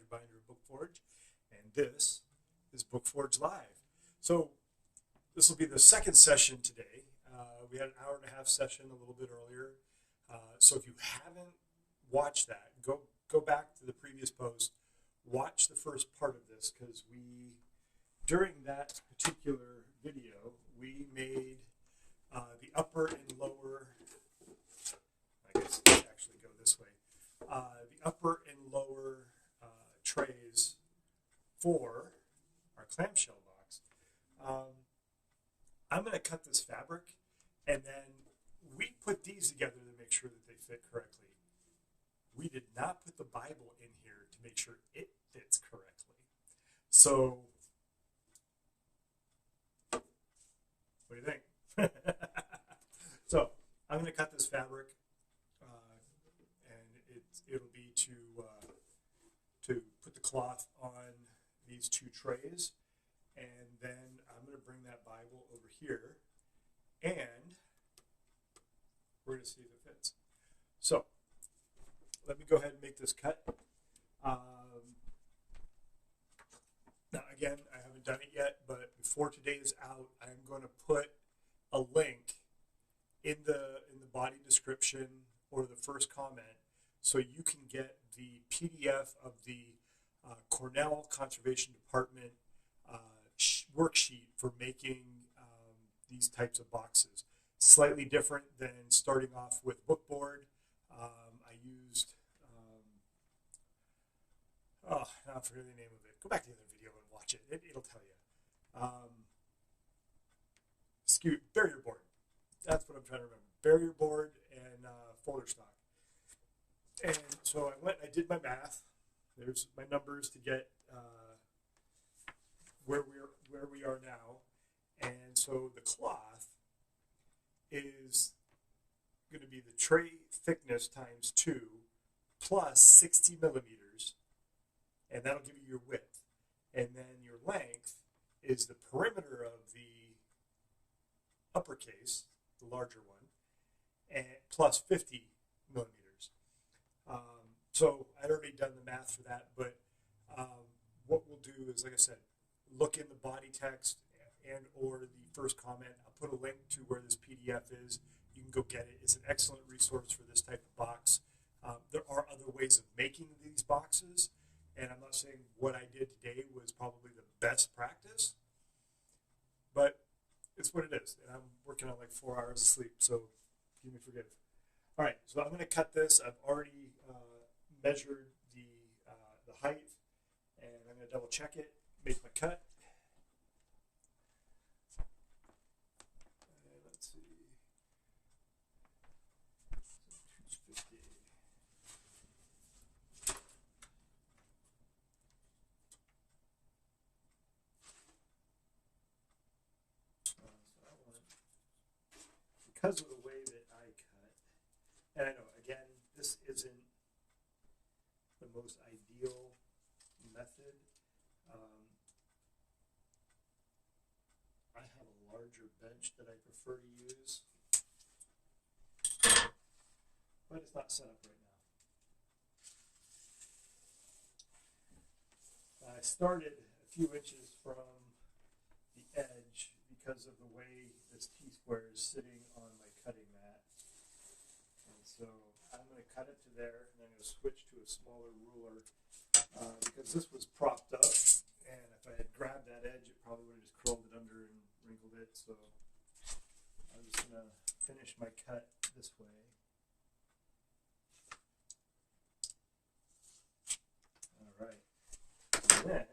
Binder of BookForge, and this is BookForge Live. So this will be the second session today. We had an hour and a half session a little bit earlier. So if you haven't watched that, go back to the previous post, watch the first part of this, because during that particular video, we made the upper and lower, I guess let's actually go this way, the upper and lower trays for our clamshell box. I'm going to cut this fabric, and then we put these together to make sure that they fit correctly. We did not put the Bible in here to make sure it fits correctly. So, what do you think? So, I'm going to cut this fabric, and it'll be to put the cloth on these two trays, and then I'm going to bring that Bible over here, and we're going to see if it fits. So, let me go ahead and make this cut. Now, again, I haven't done it yet, but before today is out, I'm going to put a link in the body description or the first comment, so you can get the PDF of the Cornell Conservation Department worksheet for making these types of boxes. Slightly different than starting off with Bookboard. I used, now I forget the name of it. Go back to the other video and watch it. It'll tell you. Barrier board. That's what I'm trying to remember. Barrier board and folder stock. And so I did my math. There's my numbers to get where we are now. And so the cloth is going to be the tray thickness times 2 plus 60 millimeters, and that'll give you your width. And then your length is the perimeter of the uppercase, the larger one, and plus 50 millimeters. So I'd already done the math for that, but what we'll do is, like I said, look in the body text and or the first comment. I'll put a link to where this PDF is. You can go get it. It's an excellent resource for this type of box. There are other ways of making these boxes, and I'm not saying what I did today was probably the best practice, but it's what it is. And I'm working on like 4 hours of sleep, so give me forgive. All right, so I'm going to cut this. I've already measured the height, and I'm going to double check it, make my cut. And let's see. 250. Because of the way that I cut, and I know, again, this isn't the most ideal method. I have a larger bench that I prefer to use, but it's not set up right now. I started a few inches from the edge because of the way this T-square is sitting on my cutting mat. And so I'm going to cut it to there, and then I'm going to switch to a smaller ruler because this was propped up, and if I had grabbed that edge, it probably would have just curled it under and wrinkled it. So I'm just going to finish my cut this way. All right. And then,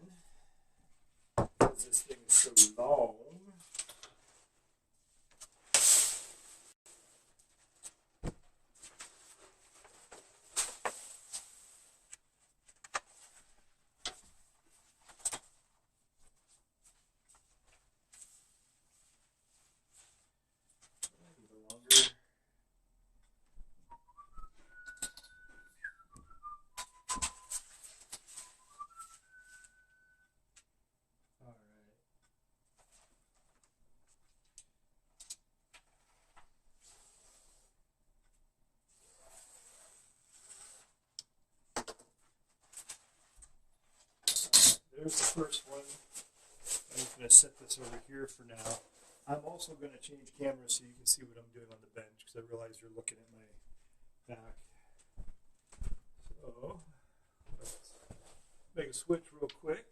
because this thing is so long, there's the first one. I'm just going to set this over here for now. I'm also going to change cameras so you can see what I'm doing on the bench because I realize you're looking at my back. So let's make a switch real quick.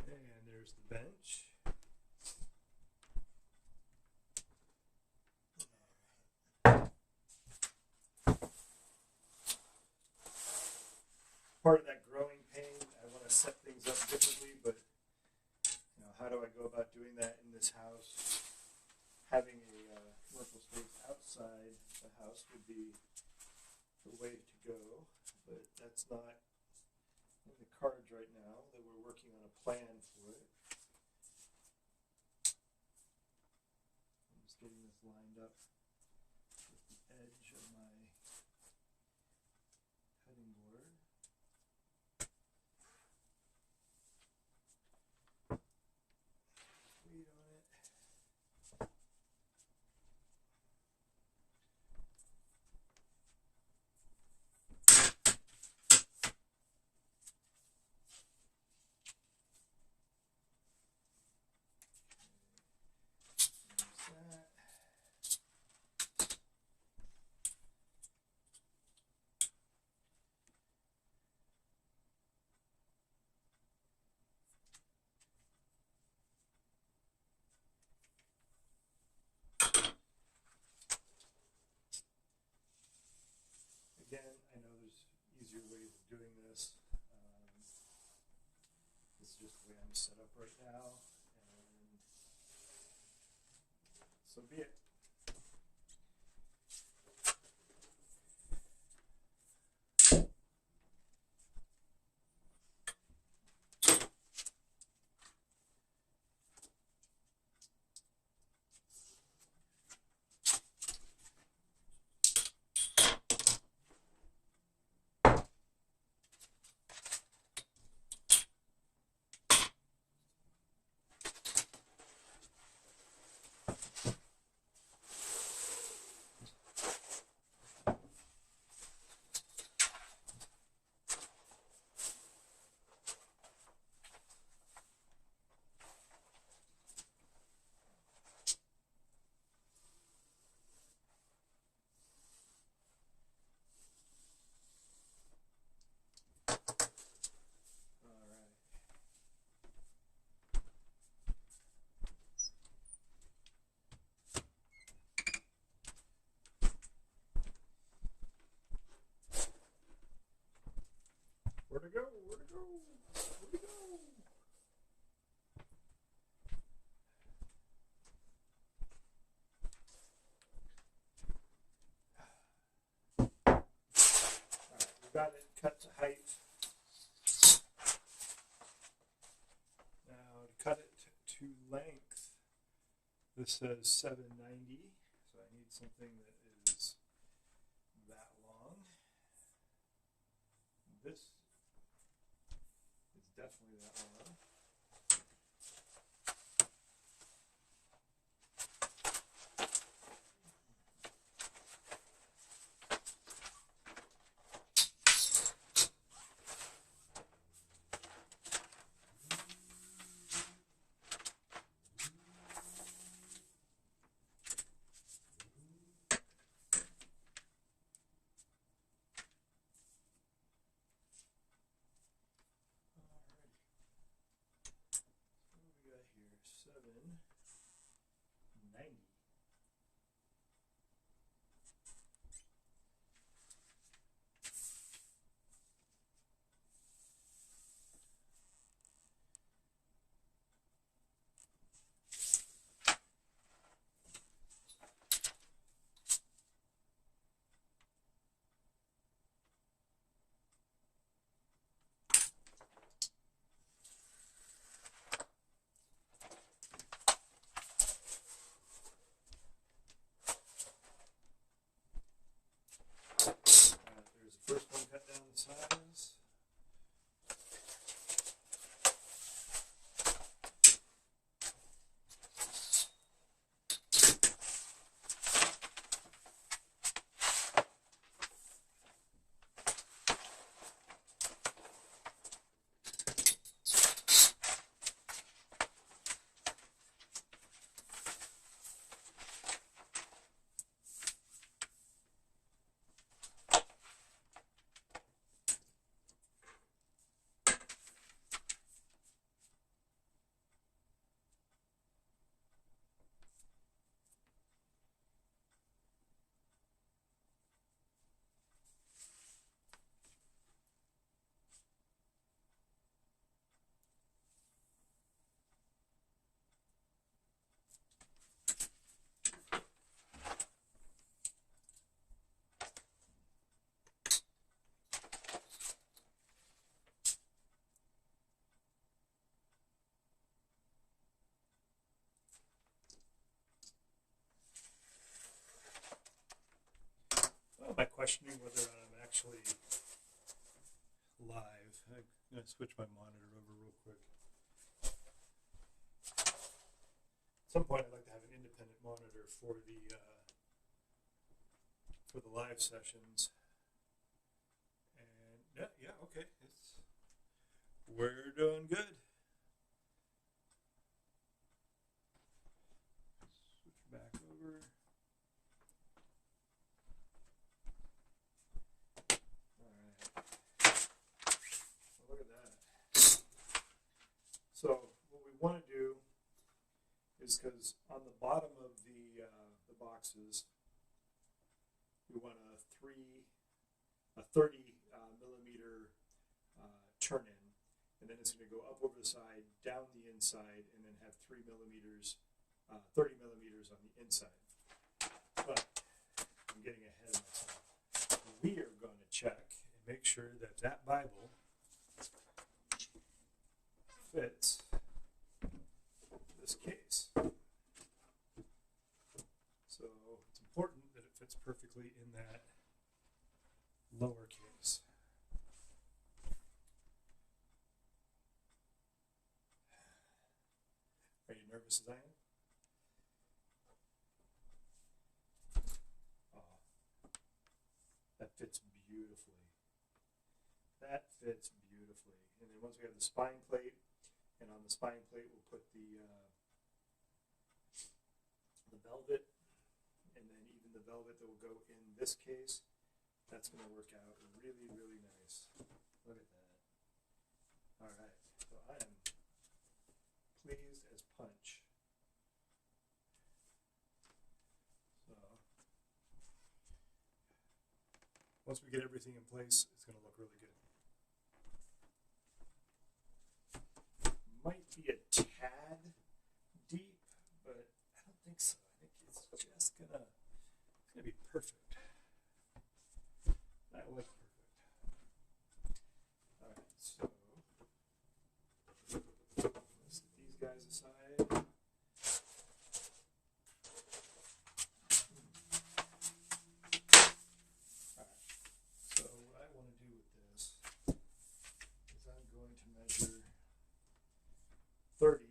And there's the bench. Part of that growing pain, I want to set things up differently, but how do I go about doing that in this house? Having a commercial space outside the house would be the way to go, but that's not in the cards right now, that we're working on a plan for it. I'm just getting this lined up with the edge of my cutting board. Weight on it. Again, I know there's easier ways of doing this. This is just the way I'm set up right now, and so be it. Where to go? Where to go? Where to go? Alright, we got it cut to height. Now to cut it to length, this says 790, so I need something that is that long. This is definitely that long. Here, 790. There's the first one cut down the size. questioning whether or not I'm actually live. I'm going to switch my monitor over real quick. At some point, I'd like to have an independent monitor for the live sessions. And yeah, okay, we're doing good. Switch back over. Look at that. So what we want to do is, because on the bottom of the boxes, we want a 30 millimeter turn in, and then it's going to go up over the side, down the inside, and then have 30 millimeters on the inside. But I'm getting ahead of myself. We are going to check and make sure that that Bible fits this case. So it's important that it fits perfectly in that lower case. Are you nervous as I am? Oh, that fits beautifully. That fits beautifully. And then once we have the spine plate, and on the spine plate we'll put the velvet, and then even the velvet that will go in this case, that's going to work out really, really nice. Look at that. All right, so I am pleased as punch. So once we get everything in place, it's going to look really good. Might be a tad deep, but I don't think so. I think it's just gonna be perfect. I like perfect. All right, so let's set these guys aside. All right. So what I want to do with this is I'm going to measure 30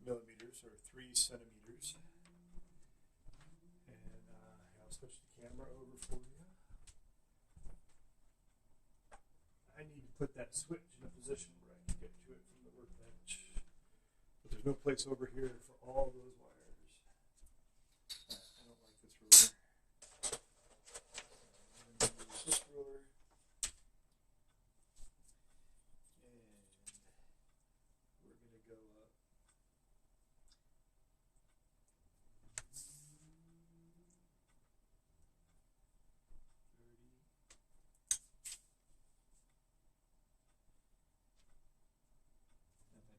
millimeters, or 3 centimeters. And I'll switch the camera over for you. I need to put that switch in a position where I can get to it from the workbench. But there's no place over here for all those wires. I don't like this ruler. I'm going to use this ruler. We're going to go up 30.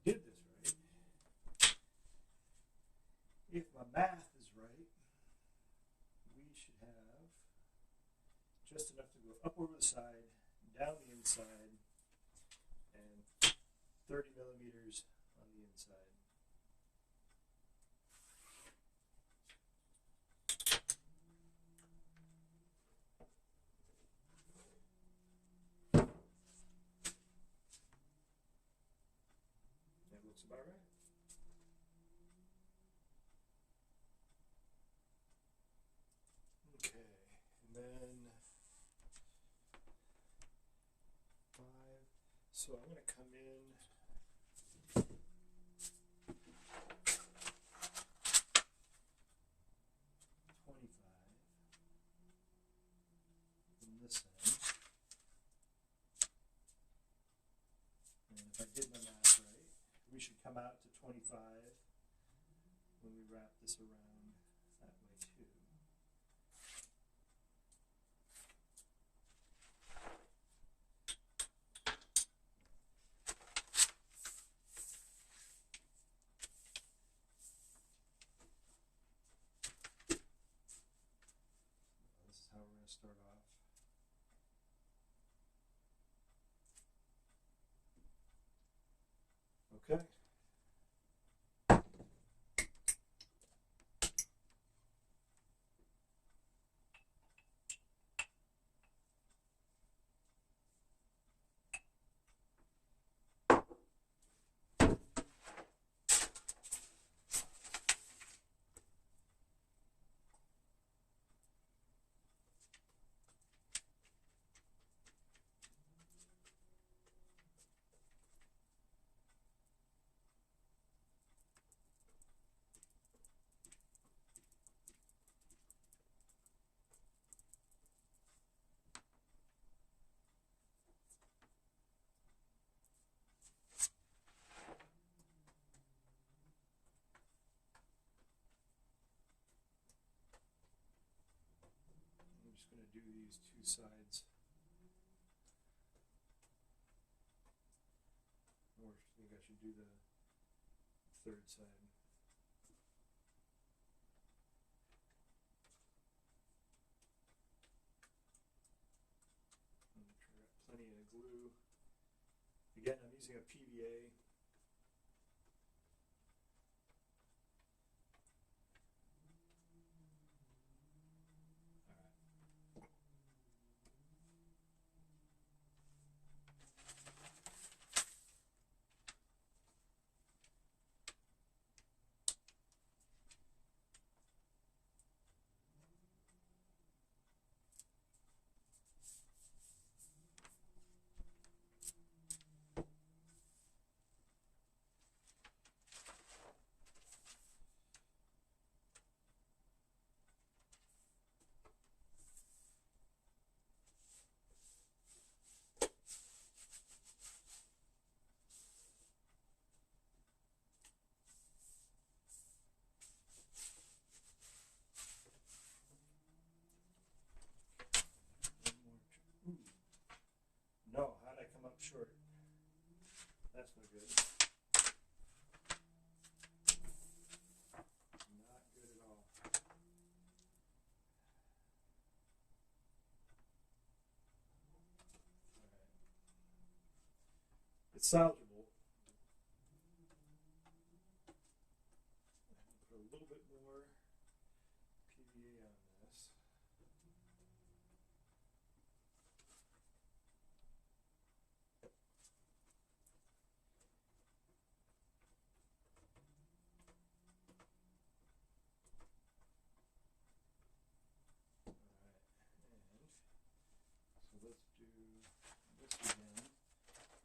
If I did this right, if my math is right, we should have just enough to go up over the side, down the inside, and 30 millimeters on the inside. That looks about right. Okay, and then 5. So I'm going to come in 25 from this end. And if I did my math right, we should come out to 25 when we wrap this around that way too. This is how we're going to start off. Okay. just going to do these two sides. Or I think I should do the third side. Make sure I got plenty of glue. Again, I'm using a PVA. No, how'd I come up short? That's no good. Not good at all. Alright. It's salvageable. Put a little bit more PVA on this. So let's do this again.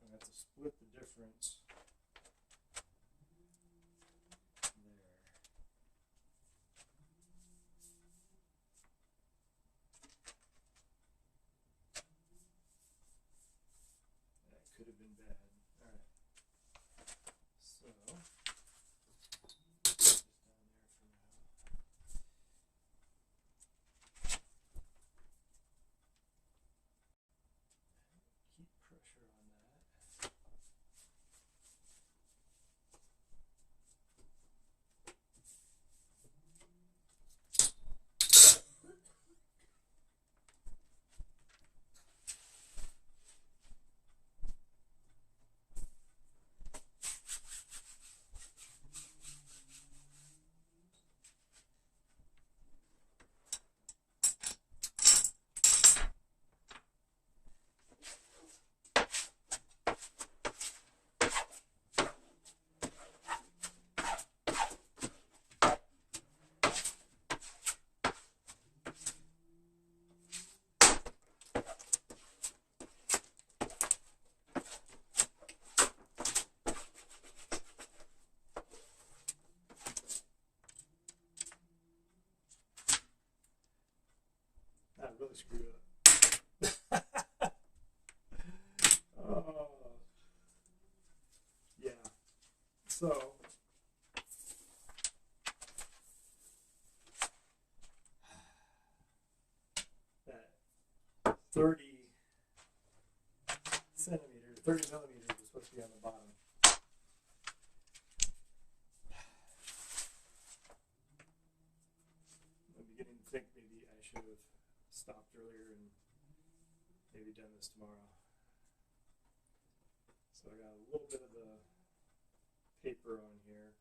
I have to split the difference there. That could have been bad. Alright. So put this down there for now. Keep pressure on that. That really screwed up. Oh, yeah. So that 30 centimeters, 30 millimeters is supposed to be on the bottom. I'm beginning to think maybe I should have stopped earlier and maybe done this tomorrow. So I got a little bit of the paper on here.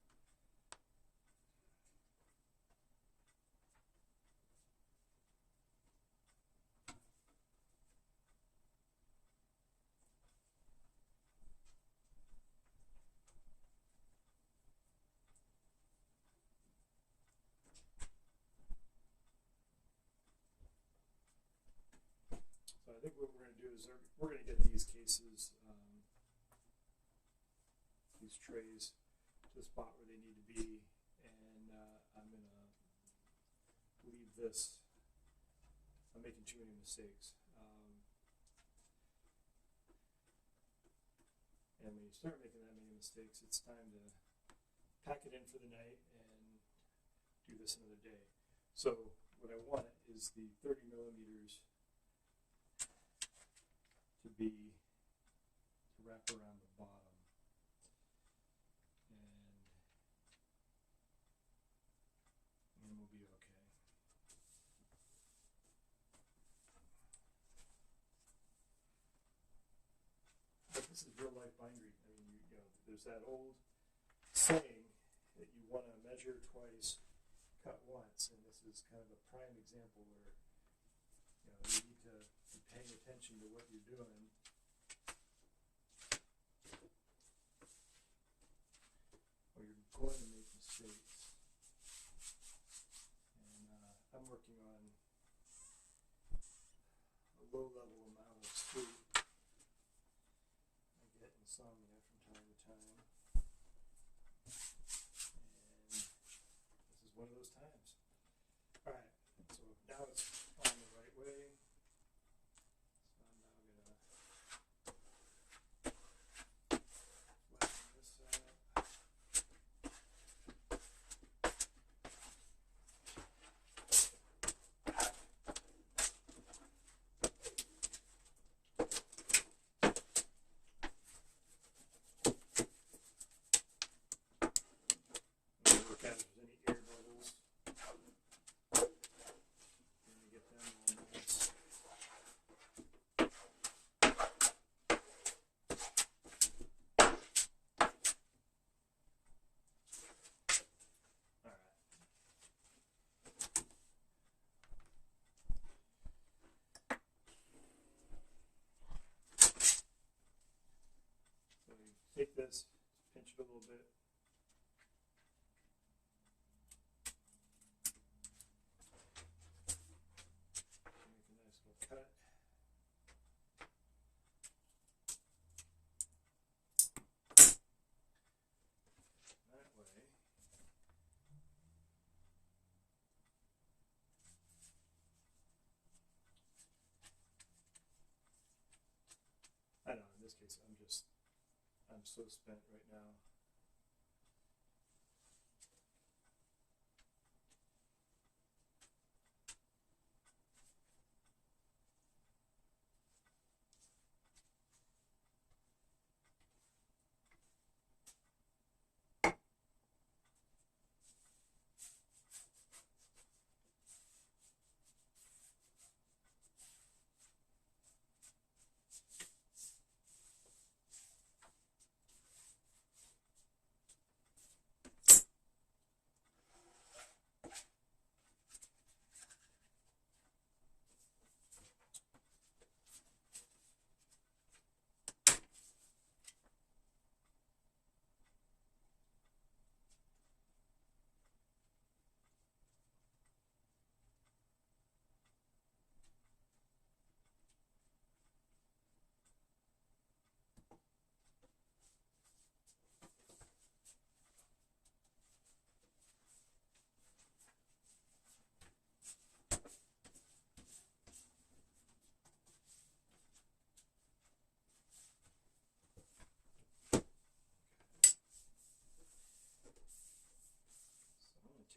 So I think what we're going to do is we're going to get these cases, these trays, to the spot where they need to be, and I'm going to leave this. I'm making too many mistakes. And when you start making that many mistakes, it's time to pack it in for the night and do this another day. So what I want is the 30 millimeters to wrap around the bottom. And we'll be okay. But this is real life bindery. I mean, you know, there's that old saying that you want to measure twice, cut once, and this is kind of a prime example where you need to be paying attention to what you're doing. Or you're going to make mistakes. And I'm working on a low-level amount of sleep. I get insomnia from time to time. And this is one of those times. Alright, so now it's on the right way. So I'm now going to flatten this out. Look at if there's any air bubbles. And get them all nice. Alright. So you take this, pinch it a little bit. Make a nice little cut. That way. I don't know, in this case I'm so spent right now.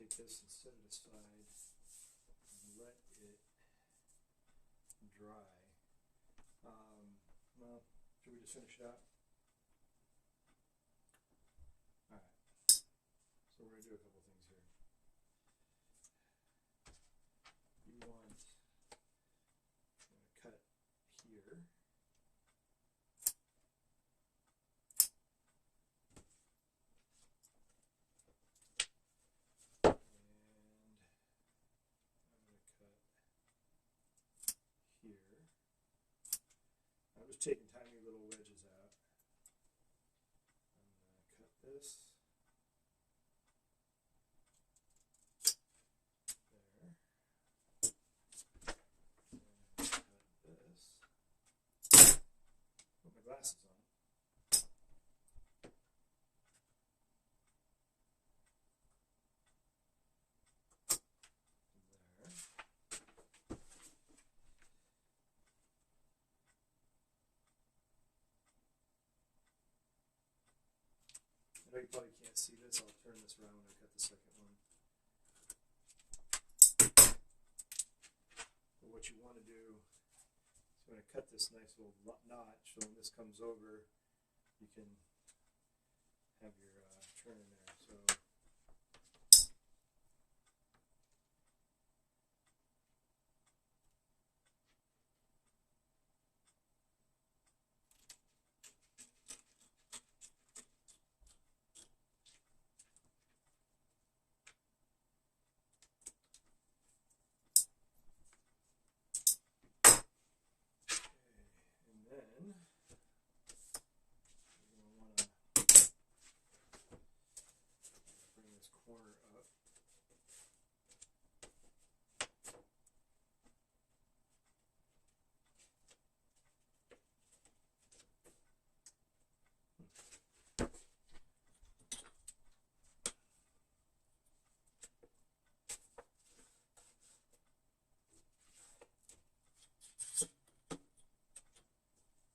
Take this and set it aside and let it dry. Well, should we just finish it out? Alright, so we're going to do a couple things here. You want to cut here. Here. I'm just taking tiny little wedges out. I'm going to cut this. There. And cut this. Put my glasses on. I know you probably can't see this. I'll turn this around when I cut the second one. what you want to do is you want to cut this nice little notch, so when this comes over, you can have your turn in there. So corner up.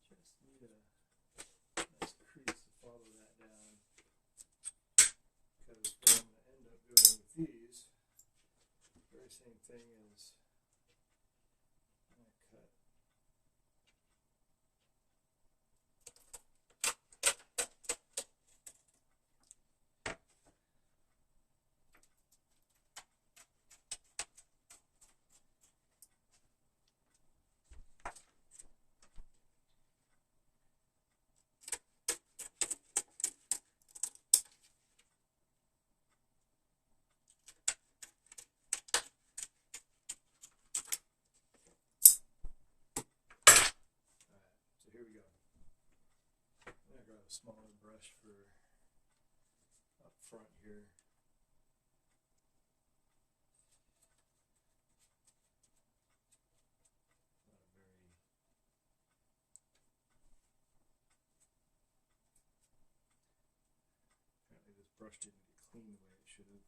Just need a nice crease to follow that down, because what I'm going to end up doing with these, very same thing as I'm going to cut. So here we go. I'm going to grab a smaller brush for up front here. Not a very apparently this brush didn't get clean the way it should have.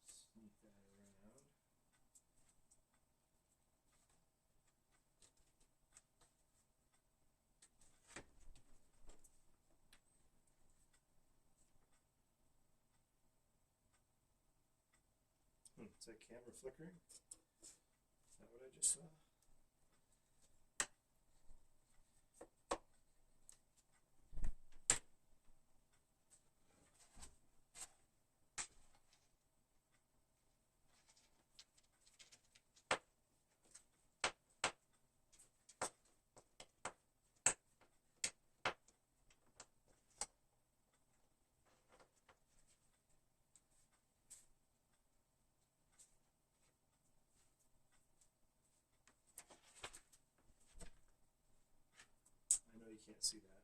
Sneak that around. Is that camera flickering? Is that what I just saw? I know you can't see that.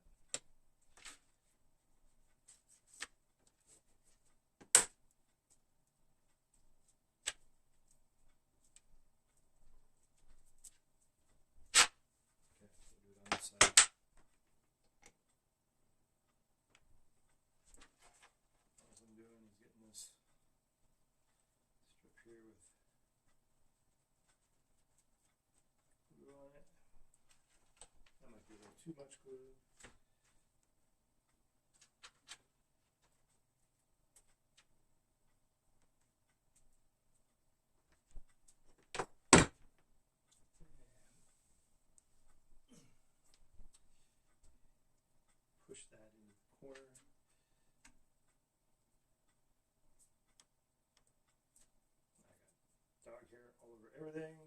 Okay, we'll do it on this side. All I'm doing is getting this strip here with glue on it. That might be a little too much glue. Push that into the corner. I got dog hair all over everything.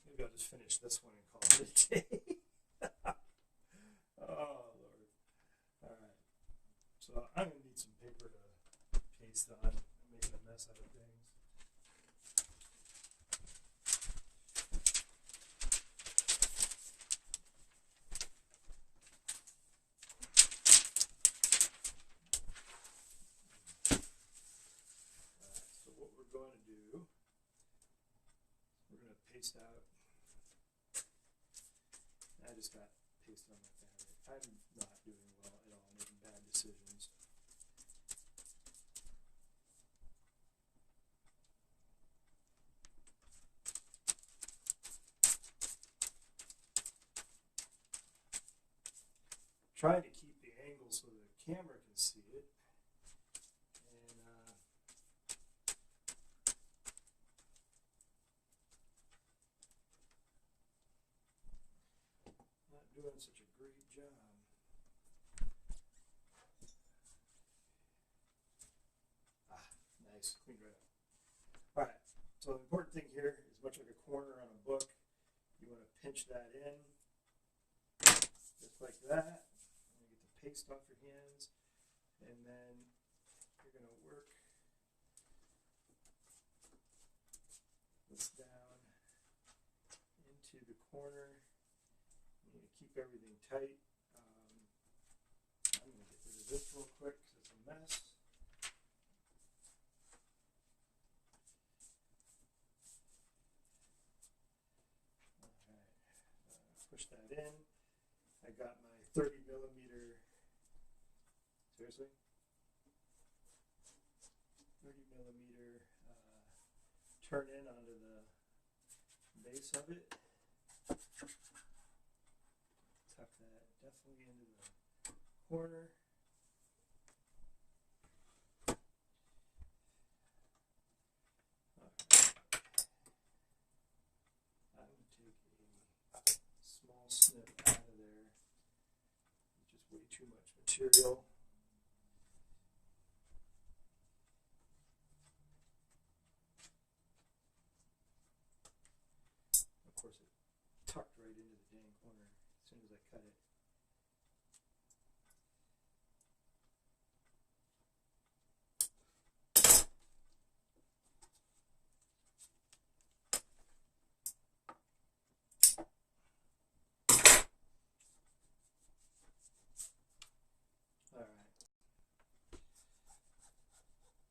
Maybe I'll just finish this one and call it a day. Oh, Lord. Alright. So I'm going to need some paper to paste on. I'm making a mess out of things. So what we're going to do, we're going to paste out. I just got paste on my fabric. I'm not doing well at all, making bad decisions. trying to keep the angle so the camera can see it. And not doing such a great job. Nice, cleaned right up. All right, so the important thing here is much like a corner on a book, you want to pinch that in, just like that. And you get the paste off your hands, and then you're going to work this down into the corner. You need to keep everything tight. I'm going to get rid of this real quick because it's a mess. Push that in. I got my 30 millimeter, seriously? 30 millimeter turn in onto the base of it. Tuck that definitely into the corner. Snip out of there. Just way too much material. Of course, it tucked right into the dang corner as soon as I cut it.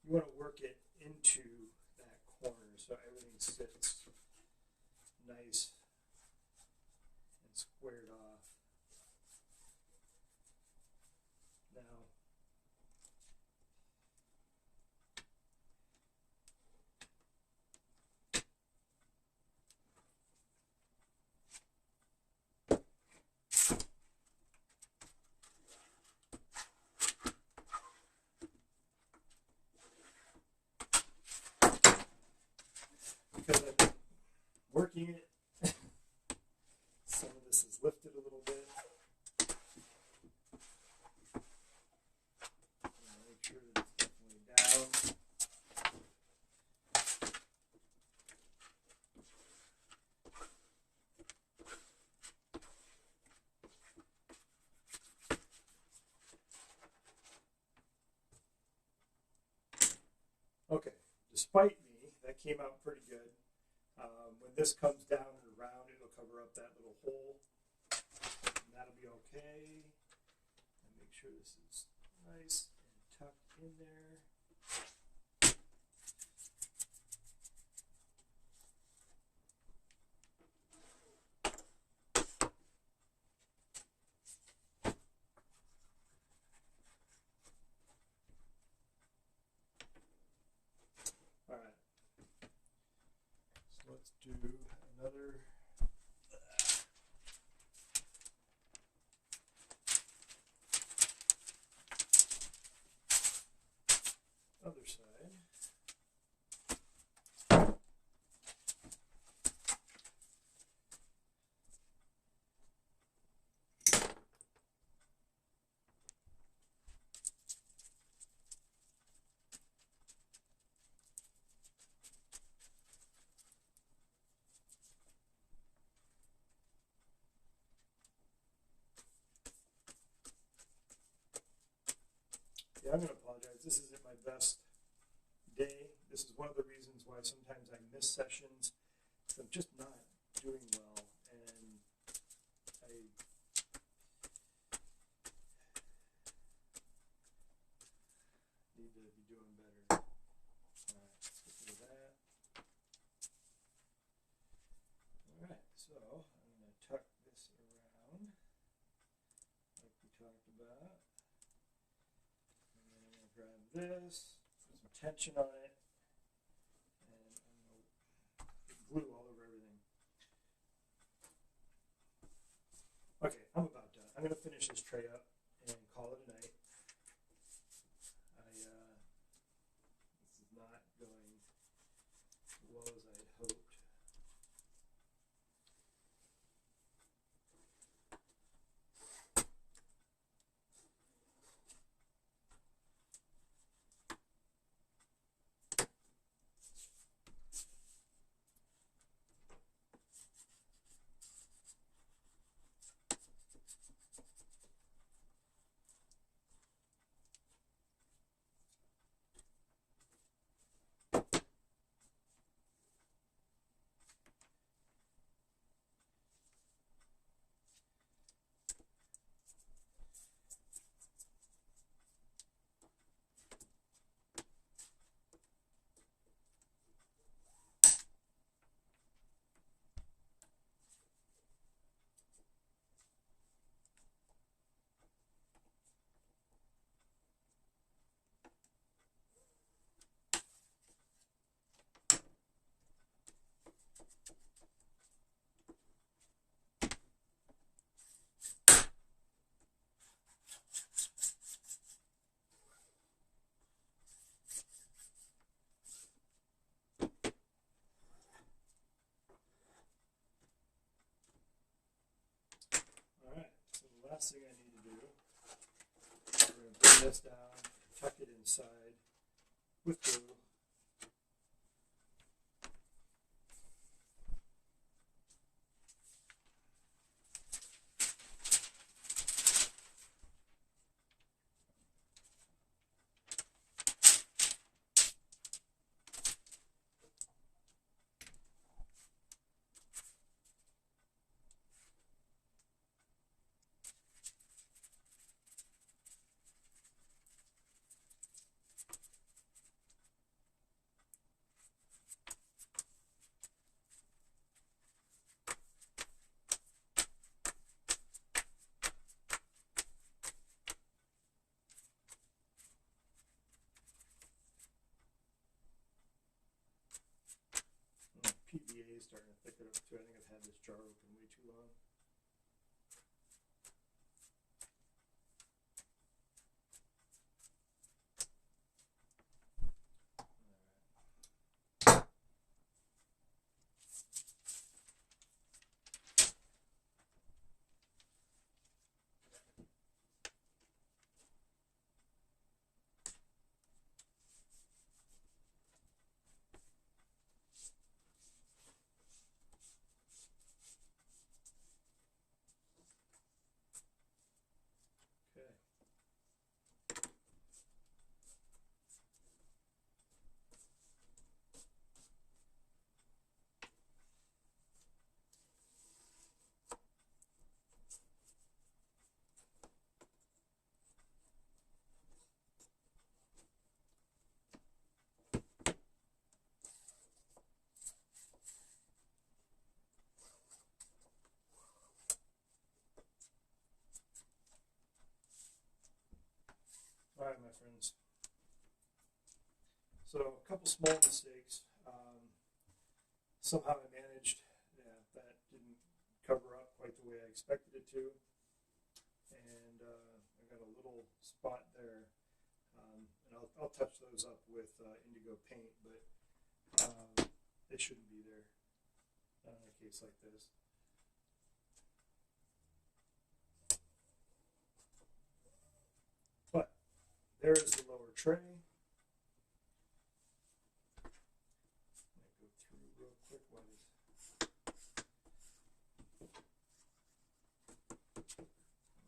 You want to work it into that corner so everything sits nice and squared off. Now, because I'm working it, some of this is lifted a little bit. Make sure that it's definitely down. Okay, despite me, that came out pretty good. When this comes down and around, it'll cover up that little hole, and that'll be okay. And make sure this is nice and tucked in there. All right. So let's do another. Other side. Yeah, I'm going to apologize. This isn't my best day. This is one of the reasons why sometimes I miss sessions. I'm just not doing well, and I need to be doing better. All right, let's get rid of that. All right, so I'm going to tuck this around like we talked about. And then I'm going to grab this, put some tension on it, and I'm going to get glue all over everything. Okay, I'm about done. I'm going to finish this tray up. and call it a night. This is not going as well as I had hoped. Last thing I need to do, we're going to bring this down, tuck it inside with glue. PVA is starting to thicken up too. I think I've had this jar open way too long. All right, my friends. So a couple small mistakes. Somehow I managed, that didn't cover up quite the way I expected it to. And I got a little spot there. And I'll touch those up with indigo paint, but they shouldn't be there, not in a case like this. But there is the lower tray. I'm going to go through real quick while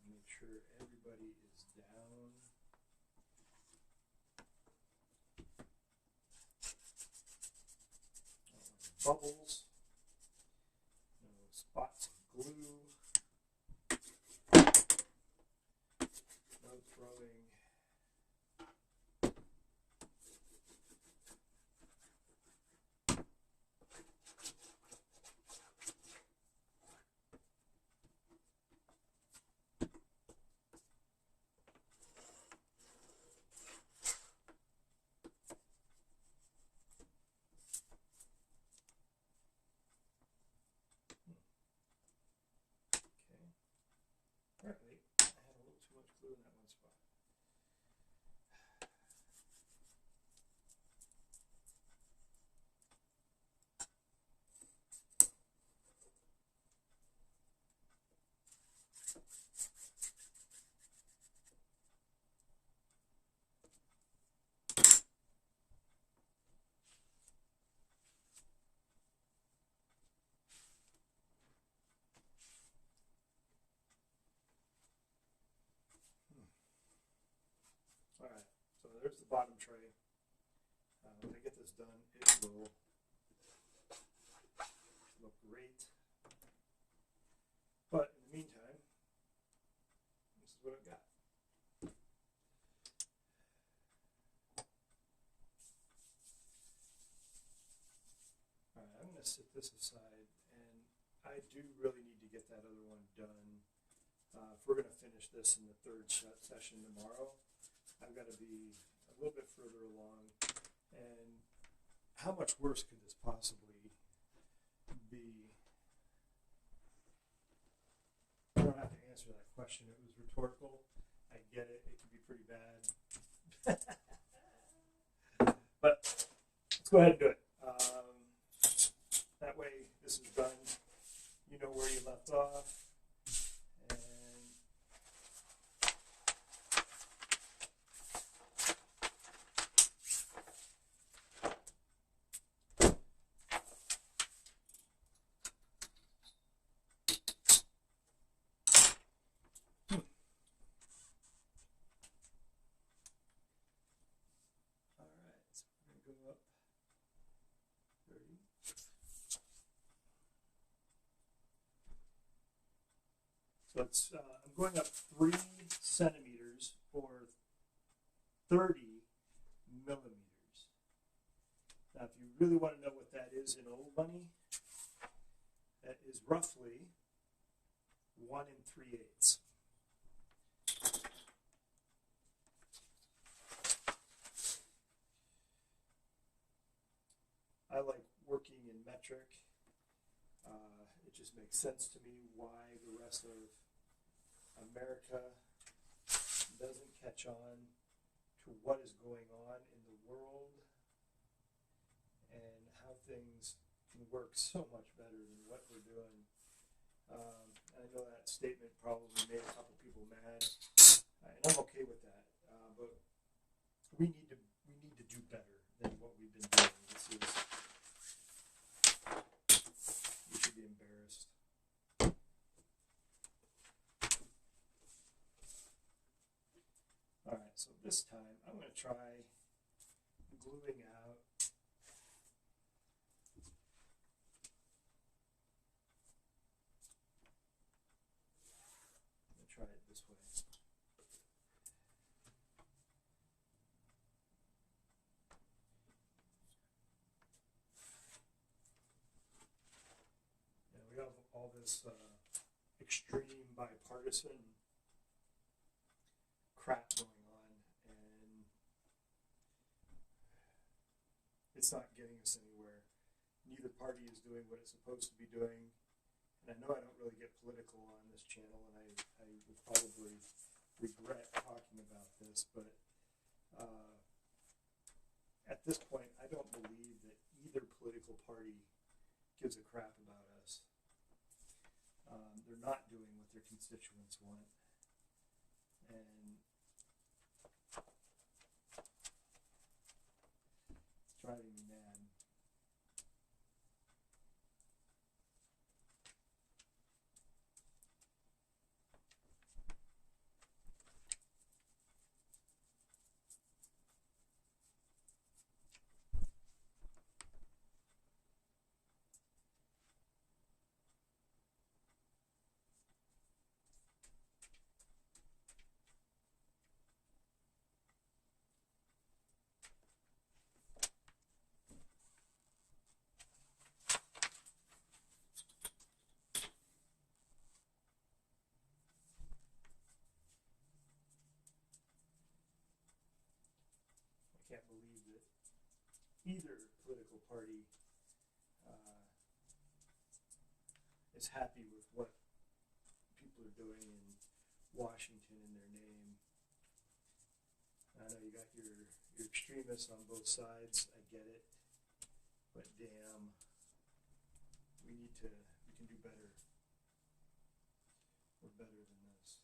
make sure everybody is down. Bubbles, no spots of glue, no throwing. All right, so there's the bottom tray. When I get this done, it will look great. But in the meantime, this is what I've got. All right, I'm going to set this aside, and I do really need to get that other one done. If we're going to finish this in the third session tomorrow, I've got to be a little bit further along. And how much worse could this possibly be? I don't have to answer that question. It was rhetorical. I get it. It could be pretty bad. But let's go ahead and do it. That way, this is done. You know where you left off. So it's, I'm going up 3 centimeters or 30 millimeters. Now, if you really want to know what that is in old money, that is roughly 1 3/8. I like working in metric. It just makes sense to me why the rest of America doesn't catch on to what is going on in the world and how things can work so much better than what we're doing. I know that statement probably made a couple people mad, and I'm okay with that. But we need to do better than what we've been doing. We should be embarrassed. All right, so this time I'm going to try gluing out try it this way. Yeah, we have all this extreme bipartisan crap going on, and it's not getting us anywhere. Neither party is doing what it's supposed to be doing. And I know I don't really get political on this channel, and I would probably regret talking about this, but at this point, I don't believe that either political party gives a crap about us. They're not doing what their constituents want. And it's driving me mad. Can't believe that either political party is happy with what people are doing in Washington in their name. I know you got your extremists on both sides. I get it, but damn, we can do better. We're better than this.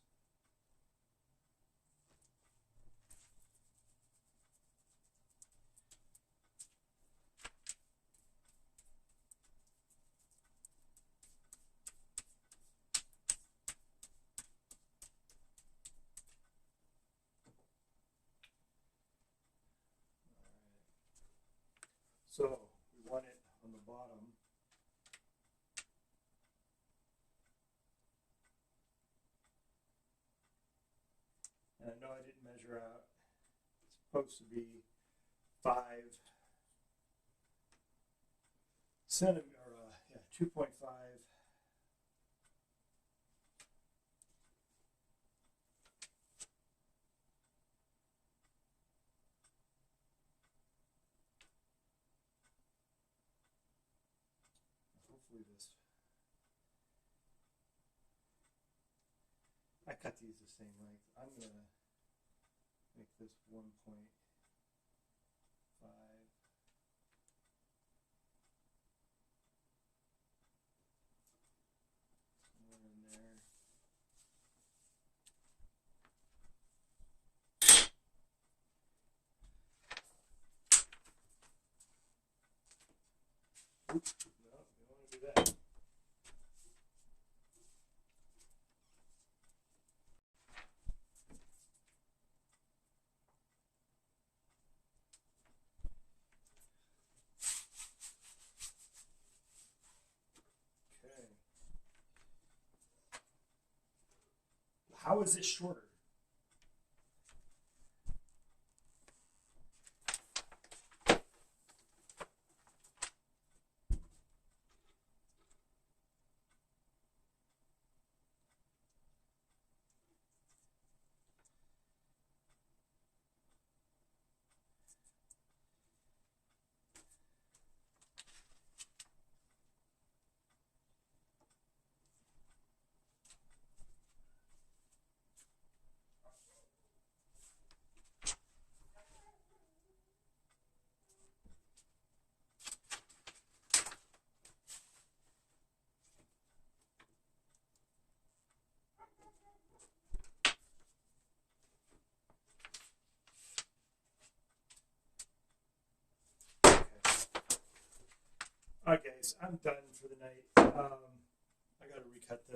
So we want it on the bottom. And I know I didn't measure out. It's supposed to be 5 centimeters, or yeah, 2.5. Hopefully this. I cut these the same length. I'm gonna make this 1.5. Somewhere in there. Oops, no, we don't want to do that. Okay. How is it shorter? Alright guys, I'm done for the night. I gotta recut this.